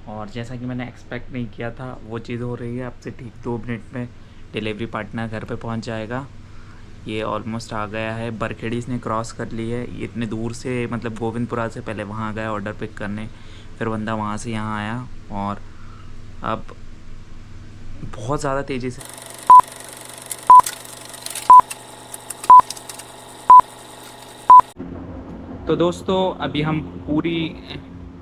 और जैसा कि मैंने एक्सपेक्ट नहीं किया था वो चीज़ हो रही है। अब से ठीक 2 मिनट में डिलीवरी पार्टनर घर पे पहुंच जाएगा। ये ऑलमोस्ट आ गया है, बरखेड़ी इसने क्रॉस कर ली है। ये इतने दूर से मतलब गोविंदपुरा से पहले वहाँ गया ऑर्डर पिक करने, फिर बंदा वहाँ से यहाँ आया और अब बहुत ज़्यादा तेज़ी से। तो दोस्तों अभी हम पूरी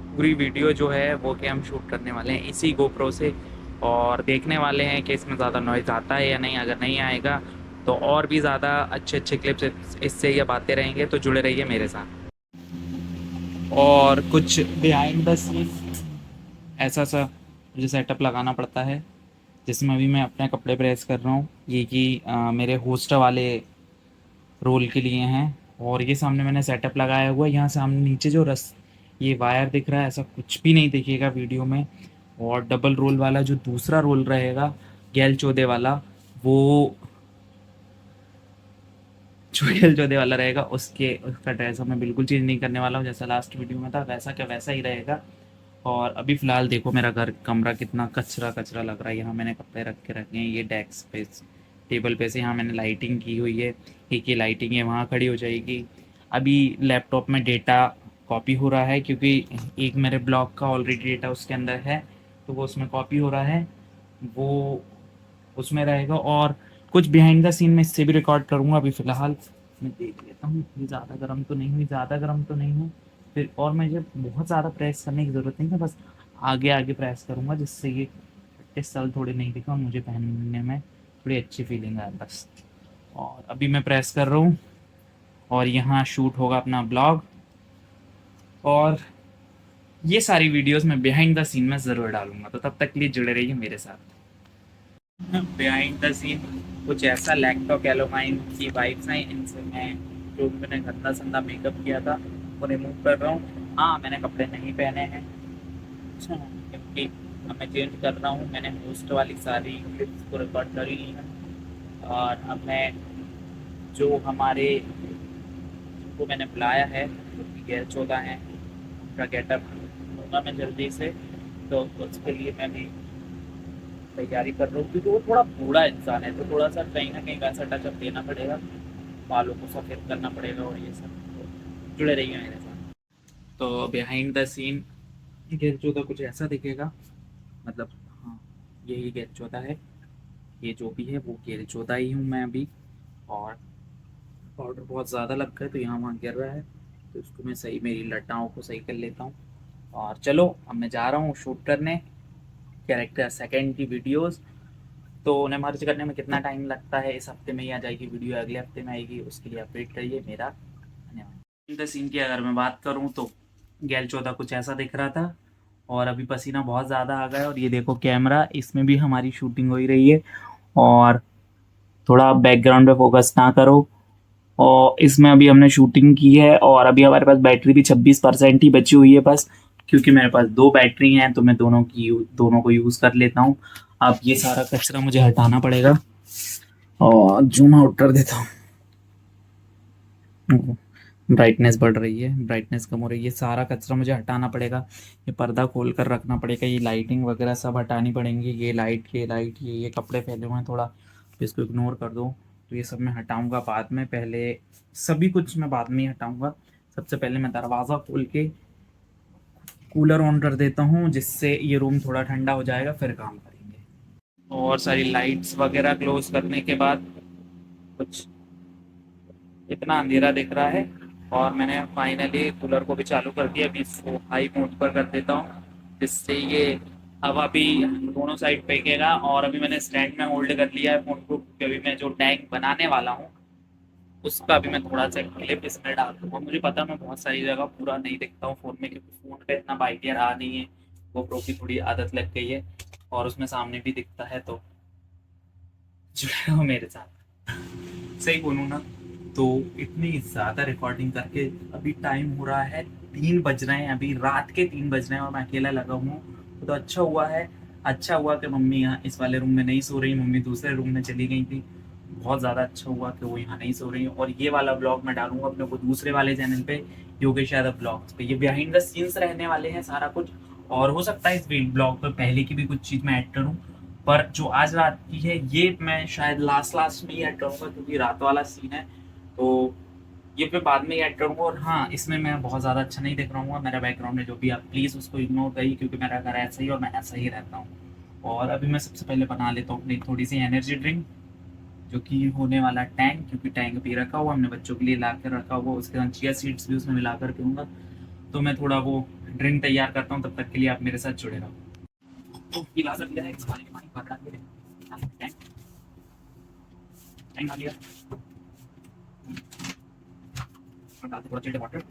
पूरी वीडियो जो है वो कि हम शूट करने वाले हैं इसी गोप्रो से, और देखने वाले हैं कि इसमें ज़्यादा नॉइज़ आता है या नहीं। अगर नहीं आएगा तो और भी ज़्यादा अच्छे अच्छे क्लिप्स इससे ये आते रहेंगे, तो जुड़े रहिए मेरे साथ। और कुछ बिहाइंड द सीन ऐसा सा मुझे सेटअप लगाना पड़ता है, जिसमें अभी मैं अपने कपड़े प्रेस कर रहा हूँ। ये कि मेरे होस्ट वाले रोल के लिए हैं। और ये सामने मैंने सेटअप लगाया हुआ है। यहाँ सामने नीचे जो ये वायर दिख रहा है, ऐसा कुछ भी नहीं दिखेगा वीडियो में। और डबल रोल वाला जो दूसरा रोल रहेगा गैल चौदे वाला, वो जो गैल चौदे वाला रहेगा उसका ड्रेस मैं बिल्कुल चेंज नहीं करने वाला हूँ। जैसा लास्ट वीडियो में था वैसा क्या वैसा ही रहेगा। और अभी फ़िलहाल देखो मेरा घर कमरा कितना कचरा कचरा लग रहा है। यहाँ मैंने कपड़े रख के रखे हैं, ये डेस्क पे टेबल पे से यहाँ मैंने लाइटिंग की हुई है। एक ये लाइटिंग है वहाँ खड़ी हो जाएगी। अभी लैपटॉप में डेटा कॉपी हो रहा है, क्योंकि एक मेरे ब्लॉग का ऑलरेडी डेटा उसके अंदर है, तो वो उसमें कॉपी हो रहा है, वो उसमें रहेगा। और कुछ बिहाइंड द सीन में इससे भी रिकॉर्ड करूँगा। अभी फ़िलहाल मैं देख लेता हूँ इतनी ज़्यादा गर्म तो नहीं हुई, ज़्यादा गर्म तो नहीं है फिर। और मुझे बहुत ज़्यादा प्रेस करने की ज़रूरत नहीं है, बस आगे आगे प्रेस करूँगा, जिससे ये इस साल थोड़े नहीं दिखा और मुझे पहनने में थोड़ी अच्छी फीलिंग आए बस। और अभी मैं प्रेस कर रहा हूँ और यहाँ शूट होगा अपना ब्लॉग। और ये सारी वीडियोस मैं बिहाइंड द सीन में ज़रूर डालूंगा, तो तब तक के लिए जुड़े रहिए मेरे साथ। बिहाइंड द सीन कुछ ऐसा लैक्टो कैलोमाइन की वाइब्स हैं। इनसे मैं जो भी मैंने गंदा संदा मेकअप किया था वो रिमूव कर रहा हूँ। हाँ, मैंने कपड़े नहीं पहने हैं क्योंकि अब मैं चेंज कर रहा हूँ। मैंने होस्ट वाली सारी क्लिप्स को रिकॉर्ड कर ली है और अब मैं जो हमारे जिनको मैंने बुलाया है जो कि गैर चौदह हैं, उनका गेटअप लूँगा मैं जल्दी से। तो उसके लिए मैं भी तैयारी कर रहा हूँ, क्योंकि वो थोड़ा बूढ़ा इंसान है, तो थोड़ा सा कहीं ना कहीं वैसा टचअप देना पड़ेगा, बालों को सफ़ेद करना पड़ेगा और ये सब। तो जुड़े रहिए मेरे साथ। तो बिहाइंड द सीन गेट चौदह कुछ ऐसा दिखेगा, मतलब हाँ, यही गेट चौदह है। ये जो भी है वो गेट चौदह ही हूँ मैं अभी। और पाउडर बहुत ज़्यादा लग गया तो यहाँ वहाँ गिर रहा है, तो इसको मैं सही मेरी लटाओं को सही कर लेता हूँ। और चलो अब मैं जा रहा हूँ शूट करने कैरेक्टर सेकंड की वीडियोस। तो उन्हें मर्ज करने में कितना टाइम लगता है, इस हफ्ते में ही आ जाएगी वीडियो, अगले हफ्ते में आएगी, उसके लिए अपडेट करिए मेरा। धन्यवाद। सीन की अगर मैं बात करूं तो गैल चौदह कुछ ऐसा दिख रहा था और अभी पसीना बहुत ज़्यादा आ गया। और ये देखो कैमरा, इसमें भी हमारी शूटिंग हो ही रही है। और थोड़ा बैकग्राउंड पे फोकस ना करो। और इसमें अभी हमने शूटिंग की है और अभी हमारे पास बैटरी भी 26% ही बची हुई है बस, क्योंकि मेरे पास दो बैटरी हैं तो मैं दोनों को यूज़ कर लेता हूँ। अब ये सारा कचरा मुझे हटाना पड़ेगा और जूम आउट कर देता हूँ। ब्राइटनेस बढ़ रही है, ब्राइटनेस कम हो रही है, सारा कचरा मुझे हटाना पड़ेगा। ये पर्दा खोल कर रखना पड़ेगा, ये लाइटिंग वगैरह सब हटानी पड़ेंगी। ये लाइट ये कपड़े फैले हुए हैं थोड़ा, तो इसको इग्नोर कर दो। तो ये सब मैं हटाऊंगा बाद में, पहले सभी कुछ मैं बाद में ही हटाऊंगा। सबसे पहले मैं दरवाज़ा खोल के कूलर ऑन कर देता हूँ, जिससे ये रूम थोड़ा ठंडा हो जाएगा, फिर काम करेंगे। और सारी लाइट्स वगैरह क्लोज करने के बाद कुछ इतना अंधेरा दिख रहा है। और मैंने फाइनली कूलर को भी चालू कर दिया। अभी इसको हाई मोड पर कर देता हूँ, जिससे ये हवा भी दोनों साइड फेंकेगा। और अभी मैंने स्टैंड में होल्ड कर लिया है फ़ोन को, क्योंकि अभी मैं जो टैंक बनाने वाला हूँ उसका भी मैं थोड़ा सा क्लिप इसमें डाल दूँगा। मुझे पता मैं बहुत सारी जगह पूरा नहीं दिखता हूँ फ़ोन में, क्योंकि फ़ोन का इतना बाइटियर रहा नहीं है। GoPro की थोड़ी आदत लग गई है और उसमें सामने भी दिखता है, तो जुड़े रहो मेरे साथ। सही बोलूँ ना, तो इतनी ज़्यादा रिकॉर्डिंग करके अभी टाइम हो रहा है 3 बज रहे हैं, अभी रात के 3 बज रहे हैं और मैं अकेला लगा हूँ। तो अच्छा हुआ है, अच्छा हुआ कि मम्मी यहाँ इस वाले रूम में नहीं सो रही, मम्मी दूसरे रूम में चली गई थी। बहुत ज़्यादा अच्छा हुआ कि वो यहाँ नहीं सो रही। और ये वाला ब्लॉग मैं डालूंगा अपने को दूसरे वाले चैनल पे, योगेश यादव ब्लॉग्स पे। ये बिहाइंड द सीन्स रहने वाले हैं सारा कुछ। और हो सकता है इस ब्लॉग पर पहले की भी कुछ चीज़ मैं ऐड करूँ, पर जो आज रात की है ये मैं शायद लास्ट लास्ट में ही ऐड करूँगा, क्योंकि रात वाला सीन है तो ये मैं बाद में ही ऐड करूँगा। और हाँ, इसमें मैं बहुत ज़्यादा अच्छा नहीं दिख रहा हूँ, मेरा बैकग्राउंड है जो भी, आप प्लीज़ उसको इग्नोर करिए, क्योंकि मेरा घर ऐसा ही और मैं ऐसा ही रहता हूँ। और अभी मैं सबसे पहले बना लेता हूँ अपनी थोड़ी सी एनर्जी ड्रिंक, जो कि होने वाला टैंक, क्योंकि टैंक भी रखा हुआ हमने बच्चों के लिए ला कर रखा हुआ, उसके साथ चिया सीड्स भी उसमें मिला कर पीऊँगा। तो मैं थोड़ा वो ड्रिंक तैयार करता हूँ, तब तक के लिए आप मेरे साथ जुड़े रहो। तो गिलास रख दिया है, इस पानी में पानी भर डाल के टैंक टैंक डाल दिया और डालते थोड़ा चिल्ड वाटर।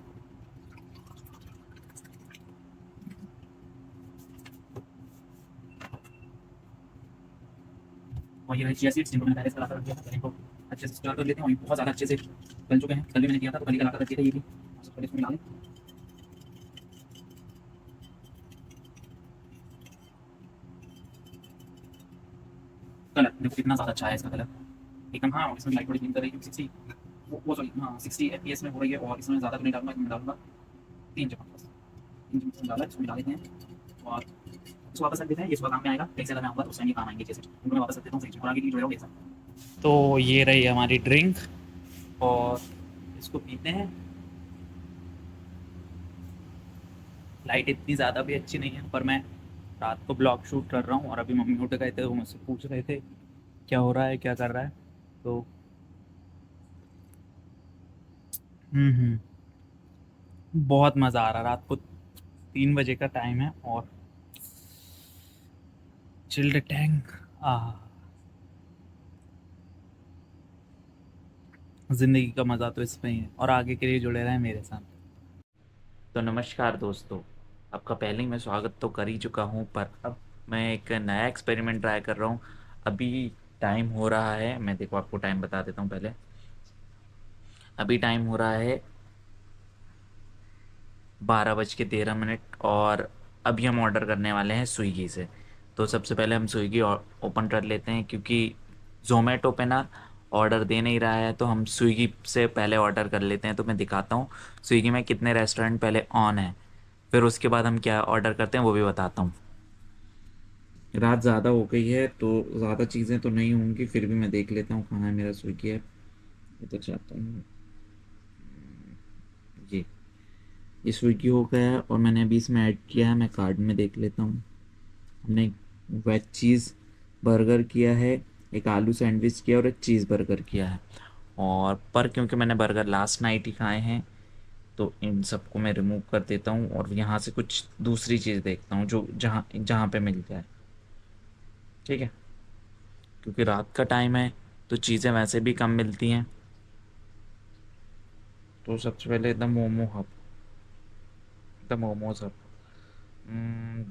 और ये रही चिया सीड्स जिनको मैंने पहले से ला कर रख दिया था, इनको अच्छे से स्टर कर लेते हैं। और ये बहुत ज़्यादा अच्छे से गल चुके हैं, कल भी मैंने किया था तो कल ही का ला कर रख दिया था ये भी। सबसे पहले इसमें मिला लें। कलर देखो कितना ज़्यादा अच्छा है इसका कलर, एकदम। हाँ, इसमें लाइट थोड़ी ग्रीन कर रही है, 60 वो सॉरी हाँ 60 एफपीएस में हो रही है। और इसमें ज़्यादा तो नहीं डालूंगा, इसमें डालूंगा 3 चम्मच बस, 3 चम्मच इसमें डाला, इसको मिला लेते हैं और इसको वापस रख देते हैं। ये सुबह काम में आएगा, कहीं से अगर मैं आऊँगा तो उस टाइम ये काम आएंगे चीज़ें, उनको मैं वापस रख देता हूँ फ्रिज में और आगे की जो है वो देख सकते हैं। तो ये रही हमारी ड्रिंक और इसको पीते हैं। लाइट इतनी ज़्यादा भी अच्छी नहीं है, पर मैं रात को ब्लॉग शूट कर रहा हूँ और अभी मम्मी उठ गए थे, वो मुझसे पूछ रहे थे क्या हो रहा है, क्या कर रहा है। तो बहुत मज़ा आ रहा है। रात को 3 बजे का टाइम है और चिल्ड टैंक, आह, ज़िंदगी का मज़ा तो इसमें ही है। और आगे के लिए जुड़े रहें मेरे साथ। तो नमस्कार दोस्तों, आपका पहले ही मैं स्वागत तो कर ही चुका हूँ, पर अब मैं एक नया एक्सपेरिमेंट ट्राई कर रहा हूँ। अभी टाइम हो रहा है, मैं देखो आपको टाइम बता देता हूँ पहले। अभी टाइम हो रहा है 12:13 और अभी हम ऑर्डर करने वाले हैं स्विगी से। तो सबसे पहले हम स्विगी ओपन कर लेते हैं, क्योंकि ज़ोमैटो पे ना ऑर्डर दे नहीं रहा है, तो हम स्विगी से पहले ऑर्डर कर लेते हैं। तो मैं दिखाता हूँ स्विगी में कितने रेस्टोरेंट पहले ऑन है, फिर उसके बाद हम क्या ऑर्डर करते हैं वो भी बताता हूँ। रात ज़्यादा हो गई है तो ज़्यादा चीज़ें तो नहीं होंगी, फिर भी मैं देख लेता हूँ कहाँ है मेरा स्विगी ऐप। ये तो चाहता हूँ ये ये स्विगी हो गया है और मैंने अभी इसमें ऐड किया है। मैं कार्ड में देख लेता हूँ। हमने वेज चीज़ बर्गर किया है, एक आलू सैंडविच किया और एक चीज़ बर्गर किया है। और पर क्योंकि मैंने बर्गर लास्ट नाइट ही खाए हैं, तो इन सबको मैं रिमूव कर देता हूँ और यहाँ से कुछ दूसरी चीज़ देखता हूँ जो जहाँ जहाँ पे मिल जाए। ठीक है, क्योंकि रात का टाइम है तो चीज़ें वैसे भी कम मिलती हैं। तो सबसे पहले द मोमोज हब।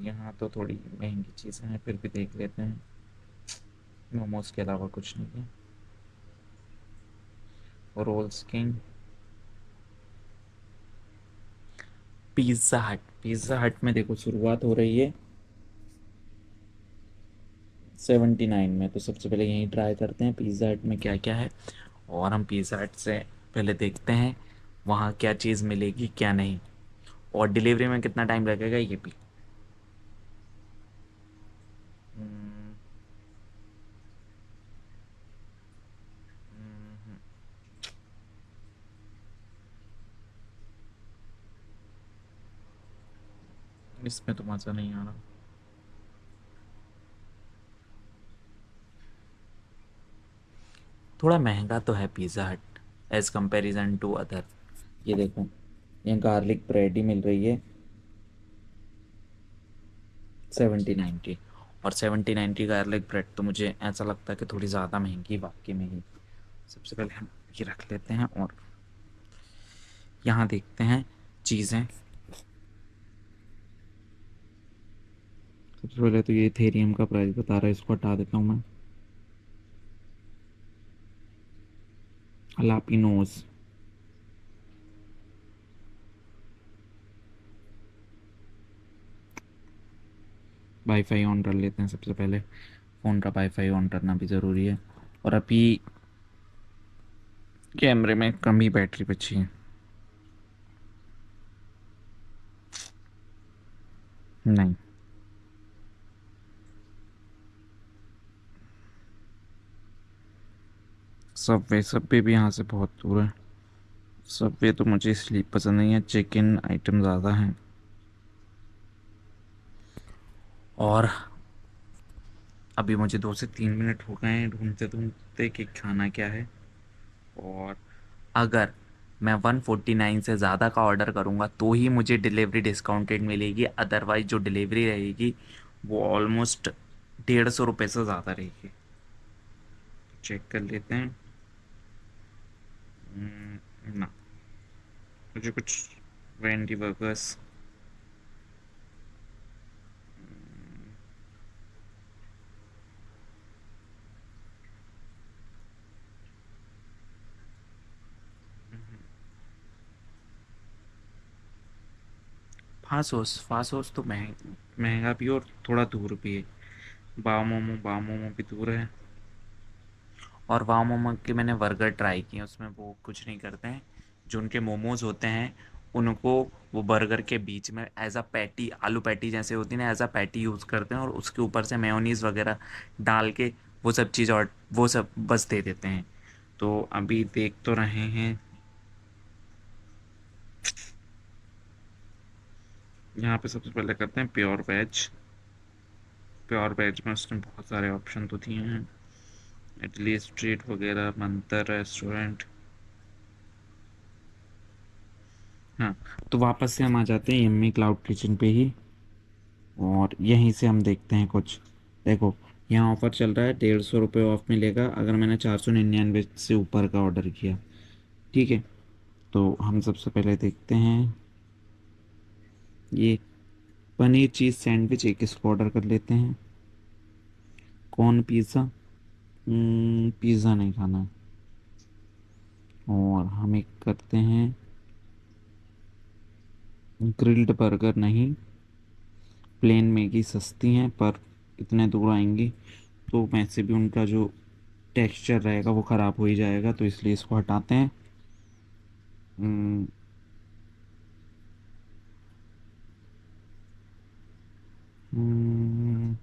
यहाँ तो थोड़ी महंगी चीज़ें हैं, फिर भी देख लेते हैं। मोमोज के अलावा कुछ नहीं है। रोल्स किंग, पिज़्ज़ा हट में देखो शुरुआत हो रही है 79 में। तो सबसे पहले यहीं ट्राई करते हैं पिज़्ज़ा हट में क्या क्या है। और हम पिज़्ज़ा हट से पहले देखते हैं वहाँ क्या चीज़ मिलेगी क्या नहीं, और डिलीवरी में कितना टाइम लगेगा ये भी। हम्म, हम्म, इसमें तो मज़ा नहीं आ रहा। थोड़ा महंगा तो है पिज़्ज़ा हट एज़ कंपेरिजन टू अदर। ये देखो, यहाँ गार्लिक ब्रेड ही मिल रही है 70-9 की। और 70-9 की गार्लिक ब्रेड तो मुझे ऐसा लगता है कि थोड़ी ज़्यादा महंगी वाकई में ही। सबसे पहले हम ये रख लेते हैं और यहाँ देखते हैं चीज़ें। सबसे पहले तो ये इथेरियम का प्राइस बता रहा है, इसको हटा देता हूँ मैं। अलापिनोज, वाईफाई ऑन कर लेते हैं सबसे पहले। फ़ोन का वाईफाई ऑन करना भी ज़रूरी है। और अभी कैमरे में कम ही बैटरी बची है। नहीं, सबवे सबवे भी यहाँ से बहुत दूर है। सबवे तो मुझे इसलिए पसंद नहीं है, चिकन आइटम ज़्यादा हैं। और अभी मुझे 2 से 3 मिनट हो गए हैं ढूंढते ढूंढते कि खाना क्या है। और अगर मैं 149 से ज़्यादा का ऑर्डर करूँगा तो ही मुझे डिलीवरी डिस्काउंटेड मिलेगी, अदरवाइज जो डिलीवरी रहेगी वो ऑलमोस्ट 150 रुपये से ज़्यादा रहेगी। चेक कर लेते हैं। ना, मुझे कुछ वेंडी बर्गर्स। 500 तो महंगा भी और थोड़ा दूर भी है। बाव मोमो भी दूर है। और वाह मोमो के मैंने बर्गर ट्राई किए, उसमें वो कुछ नहीं करते हैं। जो उनके मोमोज होते हैं उनको वो बर्गर के बीच में एज अ पैटी, आलू पैटी जैसे होती है ना, एज अ पैटी यूज़ करते हैं और उसके ऊपर से मेयोनीज वगैरह डाल के वो सब चीज़ और वो सब बस दे देते हैं। तो अभी देख तो रहे हैं। यहाँ पे सबसे पहले करते हैं प्योर वेज। प्योर वेज में उसने बहुत सारे ऑप्शन तो दिए हैं, इडली स्ट्रीट वगैरह, मंतर रेस्टोरेंट। हाँ, तो वापस से हम आ जाते हैं यम्मी क्लाउड किचन पे ही। और यहीं से हम देखते हैं कुछ। देखो, यहाँ ऑफ़र चल रहा है, 150 रुपये ऑफ मिलेगा अगर मैंने 499 से ऊपर का ऑर्डर किया। ठीक है, तो हम सबसे पहले देखते हैं ये पनीर चीज़ सैंडविच, एक इसको ऑर्डर कर लेते हैं। कौन पिज़्ज़ा? पिज़्ज़ा नहीं खाना है। और हम एक करते हैं ग्रिल्ड बर्गर नहीं, प्लेन मैगी सस्ती हैं पर इतने दूर आएंगी तो वैसे भी उनका जो टेक्सचर रहेगा वो ख़राब हो ही जाएगा, तो इसलिए इसको हटाते हैं। हम्म, हम्म,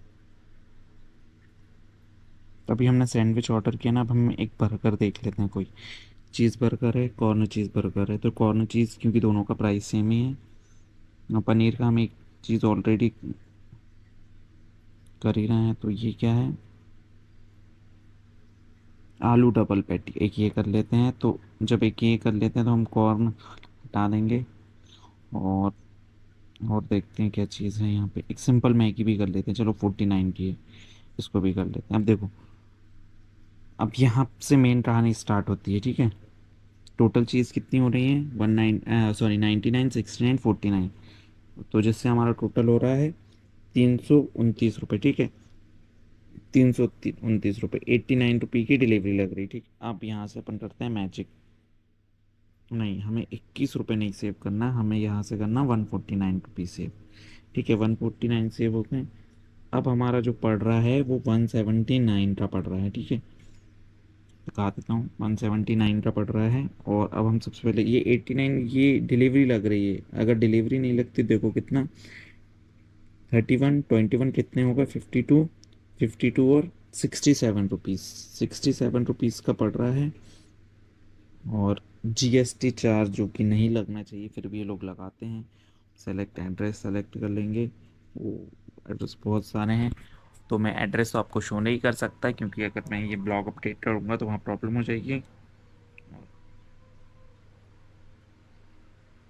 अभी हमने सैंडविच ऑर्डर किया ना, अब हम एक बर्गर देख लेते हैं कोई। चीज़ बर्गर है, कॉर्न चीज़ बर्गर है, तो कॉर्न चीज़ क्योंकि दोनों का प्राइस सेम ही है। और पनीर का हम एक चीज़ ऑलरेडी कर ही रहे हैं, तो ये क्या है, आलू डबल पैटी एक ये कर लेते हैं। तो जब एक ये कर लेते हैं तो हम कॉर्न हटा देंगे। और और देखते हैं क्या चीज़ है यहाँ पे, एक सिंपल मैगी भी कर लेते हैं, चलो 49 की है, इसको भी कर लेते हैं। अब देखो, अब यहाँ से मेन कहानी स्टार्ट होती है, ठीक है। टोटल चीज़ कितनी हो रही है, 99, 69, 49। तो जिससे हमारा टोटल हो रहा है 329 रुपये, ठीक है। 329 रुपये, 89 रुपये की डिलीवरी लग रही, ठीक। अब यहाँ से अपन करते हैं मैजिक। नहीं, हमें 21 रुपये नहीं सेव करना, हमें यहाँ से करना 149 रुपीज़ सेव। ठीक है, 149 सेव हो गए। अब हमारा जो पड़ रहा है वो 179 का पड़ रहा है, ठीक है। दिखा देता हूँ, 179 का पड़ रहा है। और अब हम सबसे पहले ये 89, ये डिलीवरी लग रही है, अगर डिलीवरी नहीं लगती देखो कितना, 31, 21 कितने हो गए, 52, 52 और 67 रुपीज़, 67 रुपीज़ का पड़ रहा है। और जीएसटी चार्ज जो कि नहीं लगना चाहिए फिर भी ये लोग लगाते हैं। सेलेक्ट एड्रेस सेलेक्ट कर लेंगे। वो एड्रेस बहुत सारे हैं, तो मैं एड्रेस तो आपको शो नहीं कर सकता क्योंकि अगर मैं ये ब्लॉग अपडेट करूँगा तो वहाँ प्रॉब्लम हो जाएगी।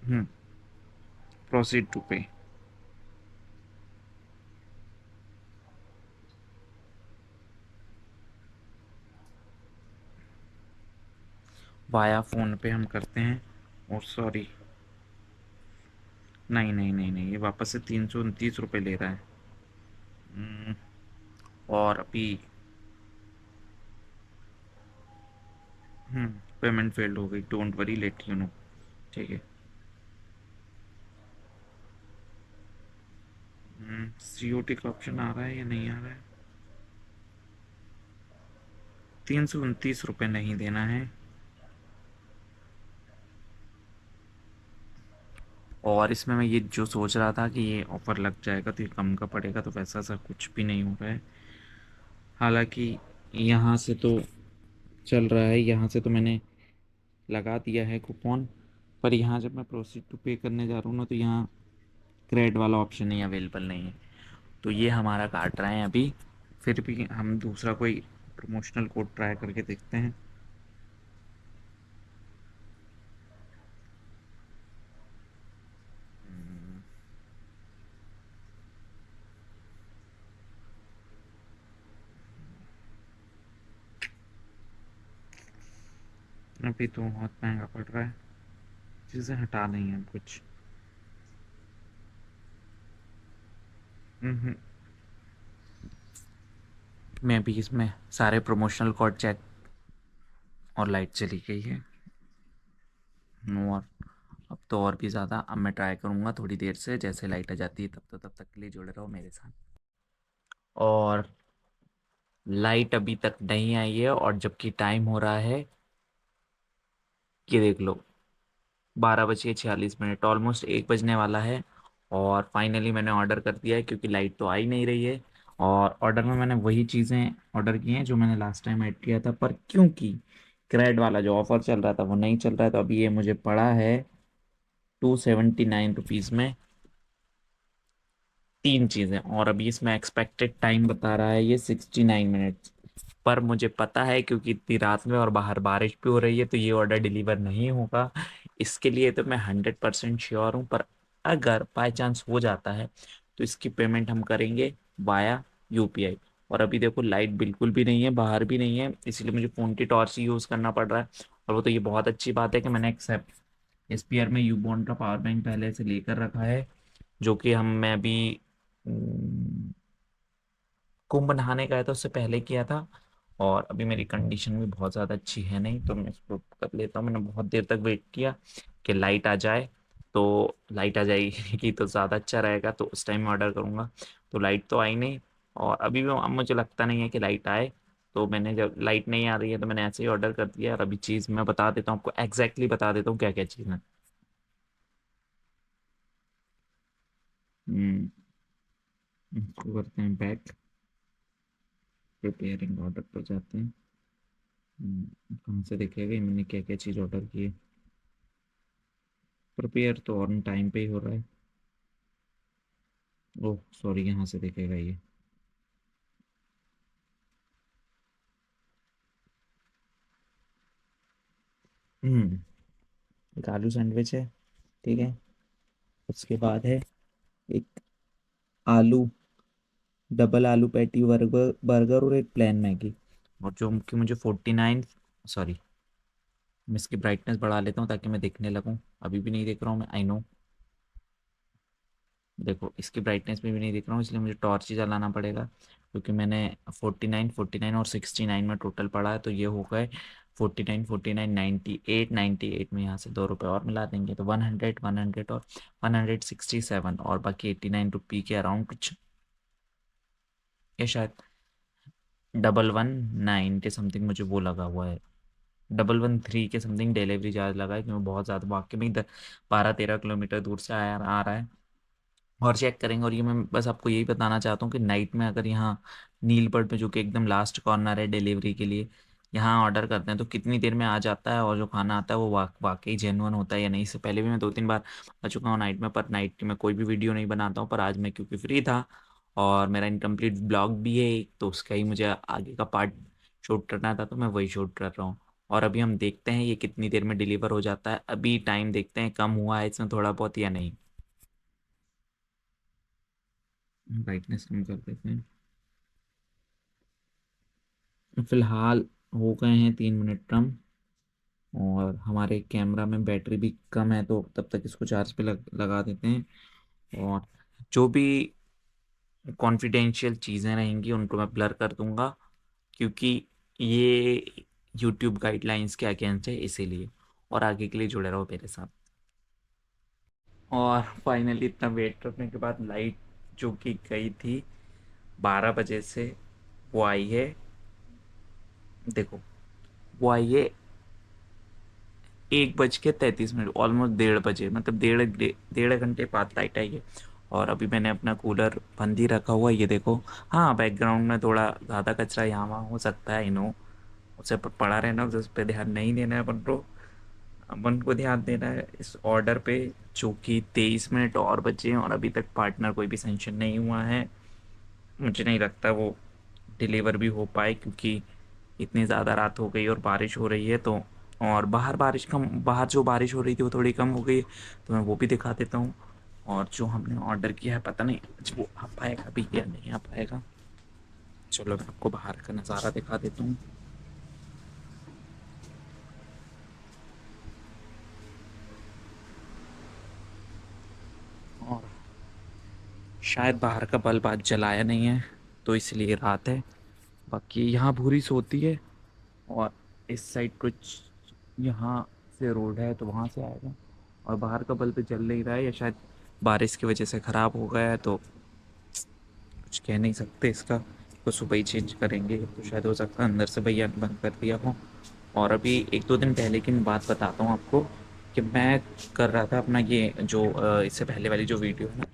हम्म, प्रोसीड टू पे। वाया फ़ोन पे हम करते हैं। और सॉरी, नहीं नहीं नहीं नहीं, ये वापस से 329 रुपये ले रहा है। हम्म, और अभी पेमेंट फेल्ड हो गई, don't worry let you know. ठीक है। सीओटी का ऑप्शन आ रहा है या नहीं आ रहा है? 329 रुपये नहीं देना है। और इसमें मैं ये जो सोच रहा था कि ये ऑफ़र लग जाएगा तो ये कम का पड़ेगा, तो वैसा सा कुछ भी नहीं हो रहा है। हालांकि यहाँ से तो चल रहा है, यहाँ से तो मैंने लगा दिया है कूपन, पर यहाँ जब मैं प्रोसीड टू पे करने जा रहा हूँ ना, तो यहाँ क्रेडिट वाला ऑप्शन ही अवेलेबल नहीं है। तो ये हमारा काट रहे हैं अभी। फिर भी हम दूसरा कोई प्रमोशनल कोड ट्राई करके देखते हैं। अभी तो बहुत महंगा पड़ रहा है, चीज़ें हटा नहीं है कुछ। हम्म, मैं अभी इसमें सारे प्रमोशनल कोड चेक, और लाइट चली गई है। और अब तो और भी ज़्यादा, अब मैं ट्राई करूँगा थोड़ी देर से, जैसे लाइट आ जाती है तब तक के लिए जुड़े रहो मेरे साथ। और लाइट अभी तक नहीं आई है, और जबकि टाइम हो रहा है, ये देख लो, 12:46, ऑलमोस्ट 1 बजने वाला है। और फाइनली मैंने ऑर्डर कर दिया है, क्योंकि लाइट तो आ ही नहीं रही है। और ऑर्डर में मैंने वही चीज़ें ऑर्डर की हैं जो मैंने लास्ट टाइम ऐड किया था, पर क्योंकि क्रेड वाला जो ऑफ़र चल रहा था वो नहीं चल रहा है, तो अभी ये मुझे पड़ा है 279 रुपीज़ में 3 चीज़ें। और अभी इसमें एक्सपेक्टेड टाइम बता रहा है ये 69 मिनट्स। पर मुझे पता है, क्योंकि इतनी रात में और बाहर बारिश भी हो रही है, तो ये ऑर्डर डिलीवर नहीं होगा। इसके लिए तो मैं 100% श्योर हूँ। पर अगर बाय चांस हो जाता है, तो इसकी पेमेंट हम करेंगे वाया यूपीआई। और अभी देखो लाइट बिल्कुल भी नहीं है, बाहर भी नहीं है, इसलिए मुझे फ़ोन की टॉर्च ही यूज़ करना पड़ रहा है। और वो तो ये बहुत अच्छी बात है कि मैंने एक्सेप्ट एसपीआर में यूबॉन्ड का पावर बैंक पहले से लेकर रखा है, जो कि हम मैं अभी कुंभ नहाने गया था उससे पहले किया था। और अभी मेरी कंडीशन भी बहुत ज़्यादा अच्छी है नहीं, तो मैं इसको कर लेता हूँ। मैंने बहुत देर तक वेट किया कि लाइट आ जाए, तो लाइट आ जाएगी तो ज़्यादा अच्छा रहेगा, तो उस टाइम में ऑर्डर करूँगा। तो लाइट तो आई नहीं, और अभी भी अब मुझे लगता नहीं है कि लाइट आए। तो मैंने, जब लाइट नहीं आ रही है, तो मैंने ऐसे ही ऑर्डर कर दिया। और अभी चीज़ मैं बता देता हूँ आपको, एग्जैक्टली बता देता हूँ क्या क्या चीज़ है। हम्म, इसको करते हैं बैक, प्रिपेयरिंग ऑर्डर पर जाते हैं। कहाँ से देखेगा मैंने क्या क्या चीज़ ऑर्डर की है। प्रिपेयर तो ऑन टाइम पे ही हो रहा है। ओह सॉरी, यहाँ से देखेगा ये। हम्म, एक आलू सैंडविच है, ठीक है। उसके बाद है एक आलू, डबल आलू पैटी बर्गर बर्गर और एक प्लेन मैगी। और जो कि मुझे 49, सॉरी, मैं इसकी ब्राइटनेस बढ़ा लेता हूँ ताकि मैं देखने लगूँ। अभी भी नहीं देख रहा हूँ मैं, आई नो। देखो इसकी ब्राइटनेस में भी नहीं दिख रहा हूँ, इसलिए मुझे टॉर्च ही जलाना पड़ेगा, क्योंकि मैंने 49 और 69 में टोटल पड़ा है, तो ये हो गए 49 98 में यहाँ से 2 रुपये और मिला देंगे, तो 100 और 167, और बाकी 89 रुपये के अराउंड कुछ, या शायद 119 के समथिंग मुझे वो लगा हुआ है। 113 के समथिंग डिलीवरी चार्ज लगा है, क्योंकि बहुत ज़्यादा वाकई में 12-13 किलोमीटर दूर से आया आ रहा है। और चेक करेंगे। और ये मैं बस आपको यही बताना चाहता हूँ कि नाइट में अगर यहाँ नीलबर्ड में, जो कि एकदम लास्ट कॉर्नर है डिलीवरी के लिए, यहाँ ऑर्डर करते हैं तो कितनी देर में आ जाता है, और जो खाना आता है वो वाकई जेन्युइन होता है या नहीं। इससे पहले भी मैं 2-3 बार आ चुका हूँ नाइट में, पर नाइट की मैं कोई भी वीडियो नहीं बनाता हूँ। पर आज मैं क्योंकि फ्री था, और मेरा इनकम्प्लीट ब्लॉग भी है एक, तो उसका ही मुझे आगे का पार्ट शूट करना था, तो मैं वही शूट कर रहा हूँ। और अभी हम देखते हैं ये कितनी देर में डिलीवर हो जाता है। अभी टाइम देखते हैं कम हुआ है इसमें थोड़ा बहुत या नहीं। ब्राइटनेस कम कर देते हैं। फिलहाल हो गए हैं 3 मिनट कम, और हमारे कैमरा में बैटरी भी कम है, तो तब तक इसको चार्ज पे लगा देते हैं। और जो भी कॉन्फिडेंशियल चीज़ें रहेंगी उनको मैं ब्लर कर दूंगा, क्योंकि ये यूट्यूब गाइडलाइंस के अगेंस्ट है, इसीलिए। और आगे के लिए जुड़े रहो मेरे साथ। और फाइनली इतना वेट करने के बाद लाइट, जो कि गई थी 12 बजे से, वो आई है। देखो, वो आई है 1:33, ऑलमोस्ट 1:30 बजे, मतलब डेढ़ डेढ़ घंटे बाद लाइट आई है। और अभी मैंने अपना कूलर बंद ही रखा हुआ है, ये देखो। हाँ, बैकग्राउंड में थोड़ा ज़्यादा कचरा यहाँ वहाँ हो सकता है, नो, उसे पड़ा रहना, उस पर ध्यान नहीं देना है अपन को ध्यान देना है इस ऑर्डर पे। जो कि 23 मिनट और बचे हैं और अभी तक पार्टनर कोई भी सेंशन नहीं हुआ है। मुझे नहीं लगता वो डिलीवर भी हो पाए, क्योंकि इतनी ज़्यादा रात हो गई और बारिश हो रही है। तो और बाहर जो बारिश हो रही थी वो थोड़ी कम हो गई, तो मैं वो भी दिखा देता हूँ। और जो हमने ऑर्डर किया है, पता नहीं आज वो आ पाएगा भी या नहीं आ पाएगा। चलो मैं आपको बाहर का नज़ारा दिखा देता हूँ। और शायद बाहर का बल्ब आज जलाया नहीं है, तो इसलिए रात है। बाकी यहाँ भूरी सोती है, और इस साइड कुछ यहाँ से रोड है तो वहाँ से आएगा। और बाहर का बल्ब जल नहीं रहा है, या शायद बारिश की वजह से ख़राब हो गया है, तो कुछ कह नहीं सकते इसका। तो सुबह ही चेंज करेंगे, तो शायद हो सकता है अंदर से भैया ने बंद कर दिया हो। और अभी 1-2 दिन पहले की मैं बात बताता हूँ आपको, कि मैं कर रहा था अपना ये जो इससे पहले वाली जो वीडियो है ना,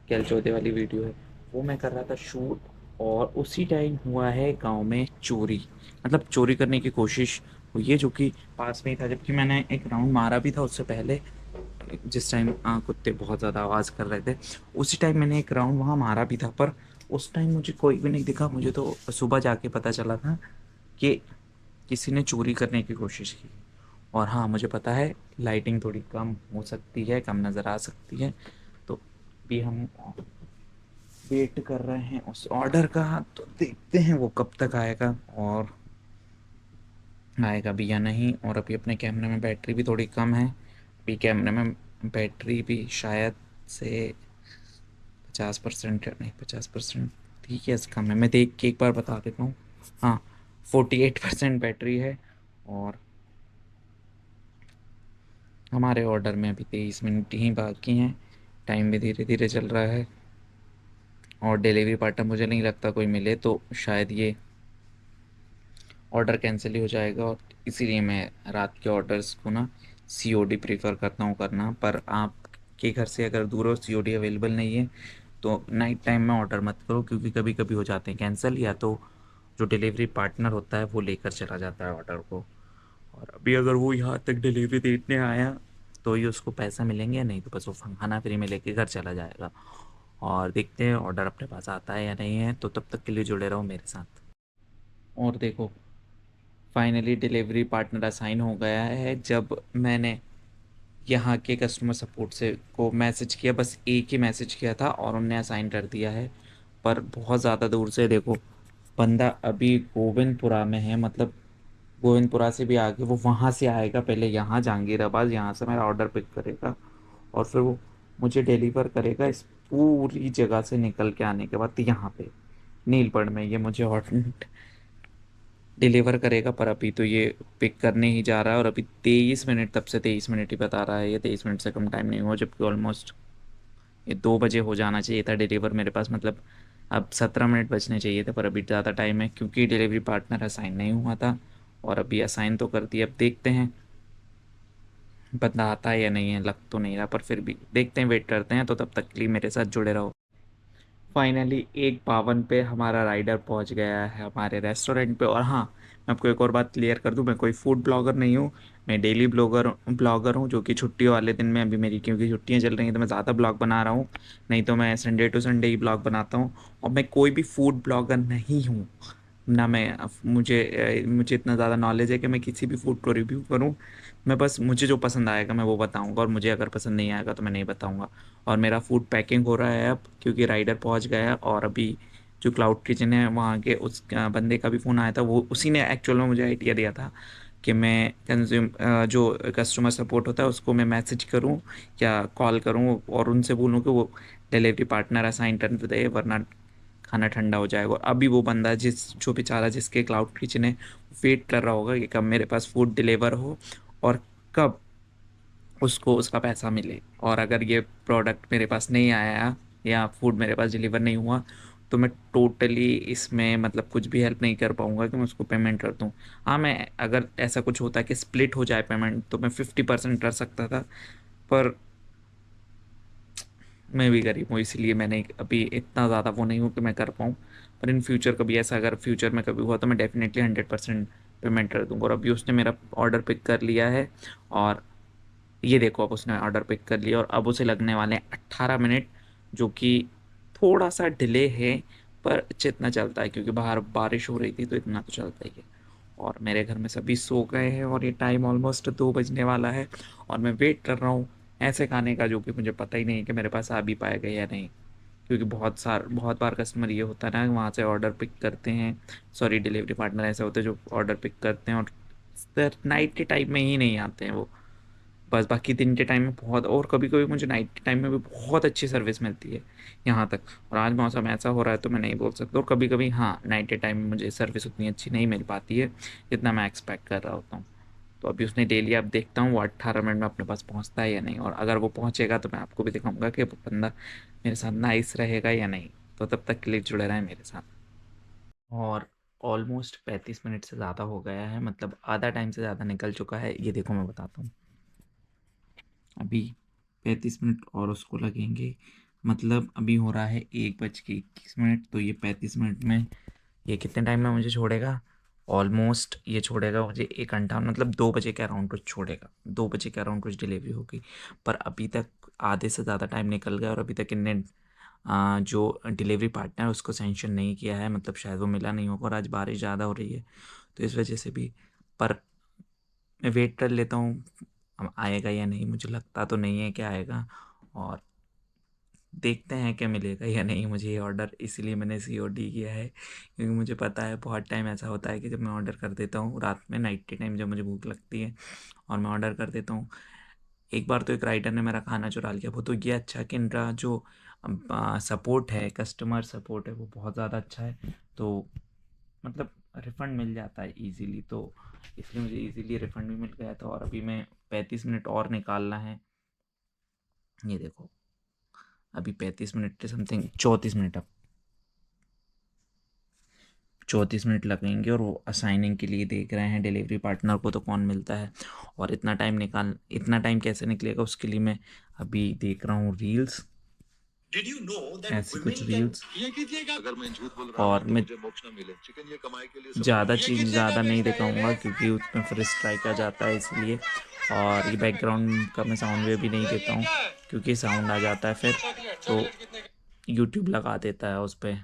कैल चौधरी वाली वीडियो है, वो मैं कर रहा था शूट। और उसी टाइम हुआ है गांव में चोरी, मतलब चोरी करने की कोशिश हुई है, जो कि पास में ही था, जबकि मैंने एक राउंड मारा भी था उससे पहले। जिस टाइम कुत्ते बहुत ज़्यादा आवाज़ कर रहे थे, उसी टाइम मैंने एक राउंड वहाँ मारा भी था, पर उस टाइम मुझे कोई भी नहीं दिखा। मुझे तो सुबह जाके पता चला था कि किसी ने चोरी करने की कोशिश की। और हाँ, मुझे पता है लाइटिंग थोड़ी कम हो सकती है, कम नज़र आ सकती है, तो भी हम वेट कर रहे हैं उस ऑर्डर का। तो देखते हैं वो कब तक आएगा, और आएगा भी या नहीं। और अभी अपने कैमरे में बैटरी भी थोड़ी कम है, अभी कैमरे में बैटरी भी शायद से 50% नहीं, 50% ठीक है, कम है, मैं देख के एक बार बता देता हूँ। हाँ, 48% बैटरी है। और हमारे ऑर्डर में अभी 23 मिनट ही बाकी हैं, टाइम भी धीरे धीरे चल रहा है। और डिलीवरी पार्टनर मुझे नहीं लगता कोई मिले, तो शायद ये ऑर्डर कैंसिल ही हो जाएगा। और इसीलिए मैं रात के ऑर्डर्स को ना सीओडी प्रीफर करता हूँ करना। पर आपके घर से अगर दूर हो, सीओडी अवेलेबल नहीं है, तो नाइट टाइम में ऑर्डर मत करो, क्योंकि कभी कभी हो जाते हैं कैंसिल, या तो जो डिलीवरी पार्टनर होता है वो लेकर चला जाता है ऑर्डर को। और अभी अगर वो यहाँ तक डिलीवरी देने आया तो ही उसको पैसा मिलेंगे, नहीं तो बस वो खाना फ्री में लेके घर चला जाएगा। और देखते हैं ऑर्डर अपने पास आता है या नहीं है, तो तब तक के लिए जुड़े रहो मेरे साथ। और देखो, फाइनली डिलीवरी पार्टनर असाइन हो गया है। जब मैंने यहाँ के कस्टमर सपोर्ट से को मैसेज किया, बस एक ही मैसेज किया था और उनने असाइन कर दिया है। पर बहुत ज़्यादा दूर से देखो, बंदा अभी गोविंदपुरा में है, मतलब गोविंदपुरा से भी आगे, वो वहाँ से आएगा, पहले यहाँ जहांगीराबाद, यहाँ से मेरा ऑर्डर पिक करेगा, और फिर वो मुझे डिलीवर करेगा इस पूरी जगह से निकल के आने के बाद यहाँ पे नीलपड़ में। ये मुझे डिलीवर करेगा, पर अभी तो ये पिक करने ही जा रहा है। और अभी 23 मिनट, तब से 23 मिनट ही बता रहा है, ये 23 मिनट से कम टाइम नहीं हुआ, जबकि ऑलमोस्ट ये 2 बजे हो जाना चाहिए था डिलीवर मेरे पास, मतलब अब 17 मिनट बचने चाहिए थे, पर अभी ज़्यादा टाइम है, क्योंकि डिलीवरी पार्टनर असाइन नहीं हुआ था। और अभी असाइन तो कर दिया, अब देखते हैं बंदा आता है या नहीं है, लग तो नहीं रहा, पर फिर भी देखते हैं, वेट करते हैं। तो तब तक के लिए मेरे साथ जुड़े रहो। फाइनली 1:52 पे हमारा राइडर पहुंच गया है हमारे रेस्टोरेंट पे। और हाँ, मैं आपको एक और बात क्लियर कर दूं, मैं कोई फूड ब्लॉगर नहीं हूँ, मैं डेली ब्लॉगर हूँ, जो कि छुट्टियों वाले दिन में, अभी मेरी क्योंकि छुट्टियाँ चल रही हैं तो मैं ज़्यादा ब्लॉग बना रहा हूँ, नहीं तो मैं संडे टू संडे ही ब्लॉग बनाता हूँ। और मैं कोई भी फूड ब्लॉगर नहीं हूँ, ना मैं मुझे इतना ज़्यादा नॉलेज है कि मैं किसी भी फूड को रिव्यू करूँ। मैं बस मुझे जो पसंद आएगा मैं वो बताऊँगा, और मुझे अगर पसंद नहीं आएगा तो मैं नहीं बताऊँगा। और मेरा फूड पैकिंग हो रहा है अब, क्योंकि राइडर पहुंच गया है। और अभी जो क्लाउड किचन है वहाँ के उस बंदे का भी फ़ोन आया था, वो उसी ने एक्चुअल में मुझे आइडिया दिया था कि मैं जो कस्टमर सपोर्ट होता है उसको मैं मैसेज करूँ या कॉल करूँ, और उनसे बोलूँ कि वो डिलीवरी पार्टनर असाइन कर दे, वरना खाना ठंडा हो जाएगा। और अभी वो बंदा जो बेचारा जिसके क्लाउड किचन है, वेट कर रहा होगा कि कब मेरे पास फूड डिलीवर हो और कब उसको उसका पैसा मिले। और अगर ये प्रोडक्ट मेरे पास नहीं आया या फूड मेरे पास डिलीवर नहीं हुआ, तो मैं टोटली इसमें मतलब कुछ भी हेल्प नहीं कर पाऊंगा कि मैं उसको पेमेंट कर दूं। हाँ, मैं अगर ऐसा कुछ होता कि स्प्लिट हो जाए पेमेंट तो मैं 50% कर सकता था, पर मैं भी गरीब हूँ इसलिए मैंने अभी इतना ज़्यादा वो नहीं हूँ कि मैं कर पाऊँ। पर इन फ्यूचर कभी ऐसा अगर फ्यूचर में कभी हुआ तो मैं डेफिनेटली 100% पेमेंट कर दूंगा। और अभी उसने मेरा ऑर्डर पिक कर लिया है, और ये देखो अब उसने ऑर्डर पिक कर लिया और अब उसे लगने वाले हैं 18 मिनट, जो कि थोड़ा सा डिले है, पर जितना चलता है क्योंकि बाहर बारिश हो रही थी तो इतना तो चलता ही है। और मेरे घर में सभी सो गए हैं और ये टाइम ऑलमोस्ट 2 बजने वाला है, और मैं वेट कर रहा हूँ ऐसे खाने का जो कि मुझे पता ही नहीं है कि मेरे पास आ भी पाएगा या नहीं। क्योंकि बहुत बार कस्टमर ये होता है ना, वहाँ से ऑर्डर पिक करते हैं, सॉरी डिलीवरी पार्टनर ऐसे होते हैं जो ऑर्डर पिक करते हैं और नाइट के टाइम में ही नहीं आते हैं वो, बस बाकी दिन के टाइम में बहुत, और कभी कभी मुझे नाइट के टाइम में भी बहुत अच्छी सर्विस मिलती है यहाँ तक। और आज मौसम ऐसा हो रहा है तो मैं नहीं बोल सकता, और कभी कभी हाँ नाइट के टाइम में मुझे सर्विस उतनी अच्छी नहीं मिल पाती है जितना मैं एक्सपेक्ट कर रहा होता हूँ। तो अभी उसने ले लिया, अब देखता हूँ वो 18 मिनट में अपने पास पहुँचता है या नहीं, और अगर वो पहुँचेगा तो मैं आपको भी दिखाऊंगा कि वो बंदा मेरे साथ नाइस रहेगा या नहीं। तो तब तक के लिए जुड़े रहें मेरे साथ। और ऑलमोस्ट 35 मिनट से ज़्यादा हो गया है, मतलब आधा टाइम से ज़्यादा निकल चुका है। ये देखो मैं बताता हूँ, अभी 35 मिनट और उसको लगेंगे, मतलब अभी हो रहा है 1 बज के 21 मिनट, तो ये 35 मिनट में ये कितने टाइम में मुझे छोड़ेगा? ऑलमोस्ट ये छोड़ेगा मुझे 1 घंटा, मतलब 2 बजे के अराउंड कुछ छोड़ेगा, 2 बजे के अराउंड कुछ डिलीवरी होगी। पर अभी तक आधे से ज़्यादा टाइम निकल गया और अभी तक इनने जो डिलीवरी पार्टनर है उसको सेंशन नहीं किया है, मतलब शायद वो मिला नहीं होगा, और आज बारिश ज़्यादा हो रही है तो इस वजह से भी। पर मैं वेट कर लेता हूँ, अब आएगा या नहीं, मुझे लगता तो नहीं है कि आएगा, और देखते हैं क्या मिलेगा या नहीं मुझे ये ऑर्डर। इसीलिए मैंने सीओडी किया है, क्योंकि मुझे पता है बहुत टाइम ऐसा होता है कि जब मैं ऑर्डर कर देता हूँ रात में, नाइट के टाइम जब मुझे भूख लगती है और मैं ऑर्डर कर देता हूँ। एक बार तो एक राइटर ने मेरा खाना चुरा लिया, वो तो ये अच्छा कि इनका जो सपोर्ट है, कस्टमर सपोर्ट है, वो बहुत ज़्यादा अच्छा है, तो मतलब रिफ़ंड मिल जाता है इजीली, तो इसलिए मुझे इजीली रिफ़ंड भी मिल गया था। और अभी मैं 35 मिनट और निकालना है, ये देखो अभी 35 मिनट के समथिंग 34 मिनट, अब 34 मिनट लगेंगे, और वो असाइनिंग के लिए देख रहे हैं डिलीवरी पार्टनर को तो कौन मिलता है। और इतना टाइम कैसे निकलेगा उसके लिए मैं अभी देख रहा हूँ रील्स, ऐसी कुछ रील्स। अगर मैं झूठ बोल रहा और हूं तो मैं मुझे मोक्ष न मिले। चिकन ये कमाई के लिए सब ज़्यादा कुछ चीज़ ज़्यादा नहीं दिखाऊंगा क्योंकि उसमें फिर स्ट्राइक आ जाता है इसलिए। और ये बैकग्राउंड का मैं साउंड वे भी नहीं देता हूँ क्योंकि साउंड आ जाता है फिर, तो यूट्यूब लगा देता है उस पर,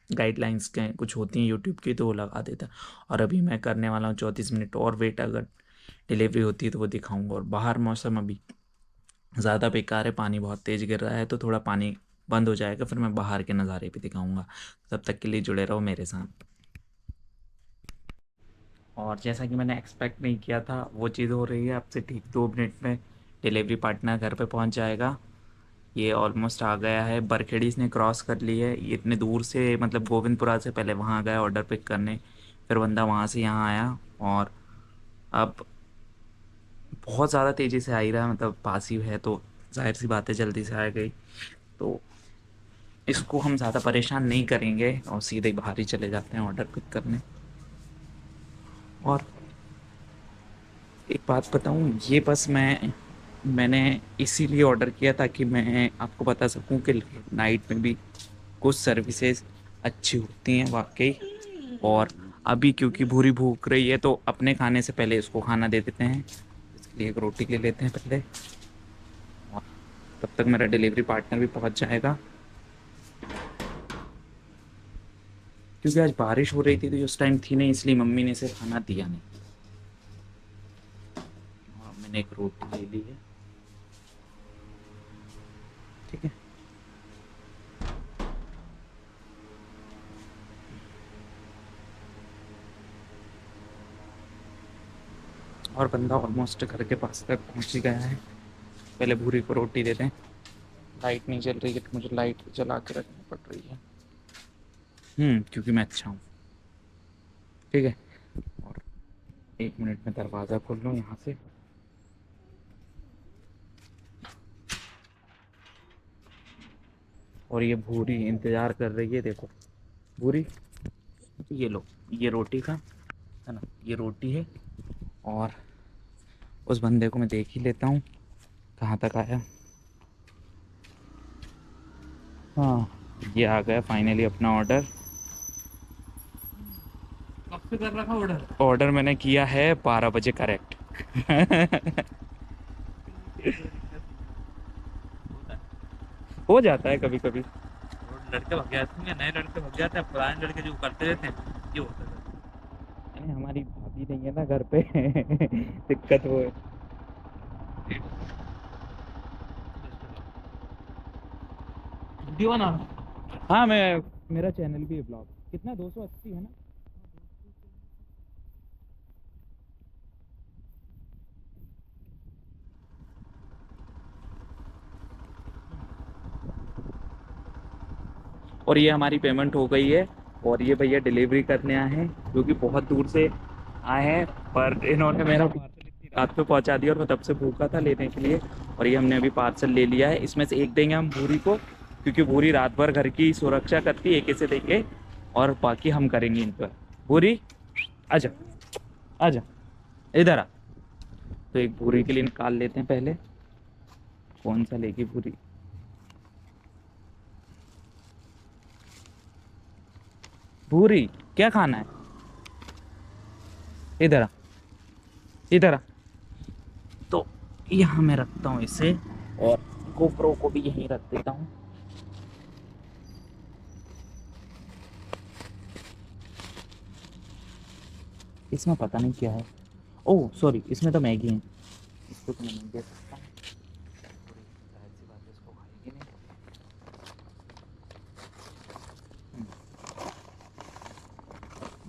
गाइडलाइंस के कुछ होती हैं यूट्यूब की तो वो लगा देता है। और अभी मैं करने वाला हूँ 34 मिनट और वेट, अगर डिलीवरी होती है तो वो दिखाऊंगा। और बाहर मौसम अभी ज़्यादा बेकार है, पानी बहुत तेज़ गिर रहा है, तो थोड़ा पानी बंद हो जाएगा फिर मैं बाहर के नज़ारे भी दिखाऊंगा। तब तक के लिए जुड़े रहो मेरे साथ। और जैसा कि मैंने एक्सपेक्ट नहीं किया था वो चीज़ हो रही है, आपसे ठीक 2 मिनट में डिलीवरी पार्टनर घर पे पहुंच जाएगा। ये ऑलमोस्ट आ गया है, बरखेड़ी इसने क्रॉस कर ली है, ये इतने दूर से, मतलब गोविंदपुरा से पहले वहाँ गया ऑर्डर पिक करने, फिर बंदा वहाँ से यहाँ आया, और अब बहुत ज़्यादा तेज़ी से आ ही रहा है, मतलब पास ही है तो जाहिर सी बात है जल्दी से आ गई। तो इसको हम ज़्यादा परेशान नहीं करेंगे और सीधे बाहर ही चले जाते हैं ऑर्डर पिक करने। और एक बात बताऊँ, ये बस मैंने इसीलिए ऑर्डर किया ताकि मैं आपको बता सकूं कि नाइट में भी कुछ सर्विसेज अच्छी होती हैं वाकई। और अभी क्योंकि भूरी भूख रही है तो अपने खाने से पहले इसको खाना दे देते हैं, इसके लिए एक रोटी ले लेते हैं पहले, और तब तक मेरा डिलीवरी पार्टनर भी पहुंच जाएगा। क्योंकि आज बारिश हो रही थी तो उस टाइम थी नहीं, इसलिए मम्मी ने इसे खाना दिया नहीं। और मैंने एक रोटी ले ली है, ठीक है। और बंदा ऑलमोस्ट घर के पास तक पहुंच ही गया है। पहले भूरी को रोटी दे दें, लाइट नहीं चल रही है तो मुझे लाइट जला के रखनी पड़ रही है, क्योंकि मैं अच्छा हूँ, ठीक है। और 1 मिनट में दरवाज़ा खोल लूँ यहाँ से। और ये भूरी इंतज़ार कर रही है, देखो भूरी, ये लो, ये रोटी का है ना, ये रोटी है। और उस बंदे को मैं देख ही लेता हूँ कहाँ तक आया। हाँ, ये आ गया फाइनली अपना ऑर्डर। कब से कर रखा ऑर्डर? ऑर्डर मैंने किया है 12 बजे करेक्ट। हो जाता है कभी कभी। और लड़के भग जाते हैं, नए लड़के भग जाते हैं, पुराने लड़के जो करते रहते हैं, ये होता है। अरे हमारी भाभी नहीं है ना घर पे। दिक्कत वो है। वीडियो बना। हाँ, मैं, मेरा चैनल भी है ब्लॉग, कितना 280 है ना। और ये हमारी पेमेंट हो गई है। और ये भैया डिलीवरी करने आए हैं, जो कि बहुत दूर से आए हैं, पर इन्होंने मेरा पार्सल इतनी रात पे पहुंचा दिया और मैं तब से भूखा था लेने के लिए। और ये हमने अभी पार्सल ले लिया है। इसमें से एक देंगे हम भूरी को, क्योंकि भूरी रात भर घर की सुरक्षा करती है, एक इसे देंगे और बाकी हम करेंगे इन पर। भूरी आजा, आजा, इधर आ। तो एक भूरी के लिए निकाल लेते हैं पहले, कौन सा लेगी भूरी। भूरी क्या खाना है, इधर आ, इधर आ। तो यहाँ मैं रखता हूँ इसे, और गोप्रो को भी यहीं रख देता हूँ। इसमें पता नहीं क्या है। ओह सॉरी, इसमें तो मैगी है, इसको तो मैं नहीं दे सकता हूँ। थोड़ी जाहिर सी बात है, इसको खाएगी नहीं।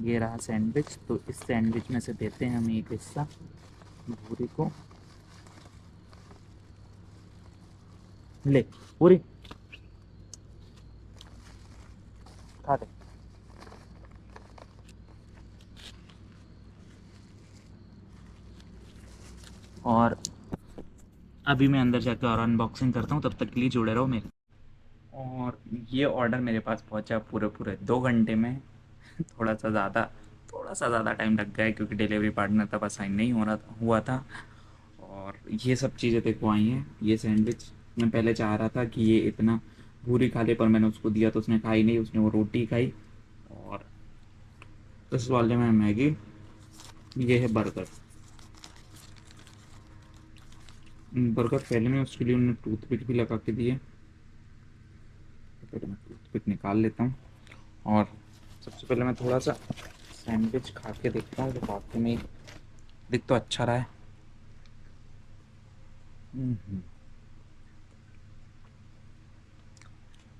ये रहा सैंडविच, तो इस सैंडविच में से देते हैं हम एक हिस्सा भूरी को। ले पूरी खा ले। और अभी मैं अंदर जाकर और अनबॉक्सिंग करता हूँ, तब तक के लिए जुड़े रहो मेरे। और ये ऑर्डर मेरे पास पहुँचा पूरे पूरे 2 घंटे में। थोड़ा सा ज़्यादा टाइम लग गया है, क्योंकि डिलीवरी पार्टनर तब असाइन नहीं हुआ था। और ये सब चीज़ें देखो आई हैं। ये सैंडविच मैं पहले चाह रहा था कि ये इतना भूरी खा ले, पर मैंने उसको दिया तो उसने खाई नहीं, उसने वो रोटी खाई। और इस वाले में मैगी। ये है बर्गर। बर्गर पहले में उसके लिए उन्होंने टूथपिक भी लगा के दिए, तो पहले मैं टूथपिक निकाल लेता हूँ। और सबसे पहले मैं थोड़ा सा सैंडविच खा के देखता हूँ, तो वाकई में दिख तो अच्छा रहा है।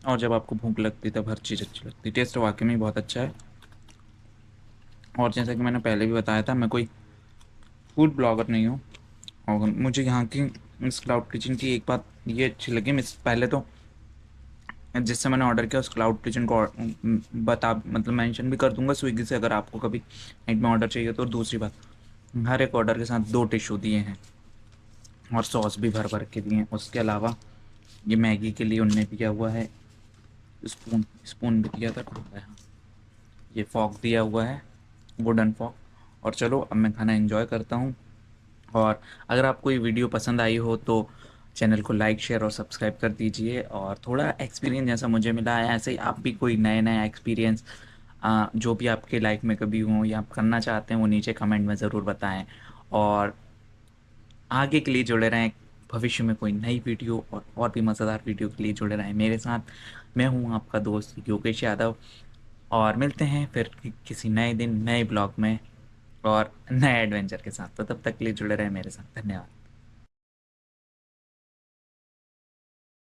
और जब आपको भूख लगती है तब हर चीज़ अच्छी लगती है। टेस्ट वाकई में बहुत अच्छा है। और जैसा कि मैंने पहले भी बताया था, मैं कोई फूड ब्लॉगर नहीं हूँ। और मुझे यहाँ की इस क्लाउड किचन की एक बात ये अच्छी लगी, मैं पहले तो जिससे मैंने ऑर्डर किया उस क्लाउड किचन को बता मतलब मेंशन भी कर दूंगा स्विगी से, अगर आपको कभी नाइट में ऑर्डर चाहिए तो। और दूसरी बात, हर एक ऑर्डर के साथ 2 टिश्यू दिए हैं और सॉस भी भर भर के दिए हैं। उसके अलावा ये मैगी के लिए उनने दिया हुआ है स्पून भी दिया था। हाँ, ये फॉक दिया हुआ है, वुडन फॉक। और चलो अब मैं खाना एंजॉय करता हूँ। और अगर आपको ये वीडियो पसंद आई हो तो चैनल को लाइक शेयर और सब्सक्राइब कर दीजिए। और थोड़ा एक्सपीरियंस जैसा मुझे मिला है, ऐसे ही आप भी कोई नया एक्सपीरियंस जो भी आपके लाइफ में कभी हो या आप करना चाहते हैं, वो नीचे कमेंट में ज़रूर बताएं। और आगे के लिए जुड़े रहें, भविष्य में कोई नई वीडियो और भी मज़ेदार वीडियो के लिए जुड़े रहें मेरे साथ। मैं हूँ आपका दोस्त योगेश यादव, और मिलते हैं फिर किसी नए दिन नए ब्लॉग में और नए एडवेंचर के साथ। तो तब तक के लिए जुड़े रहें मेरे साथ। धन्यवाद।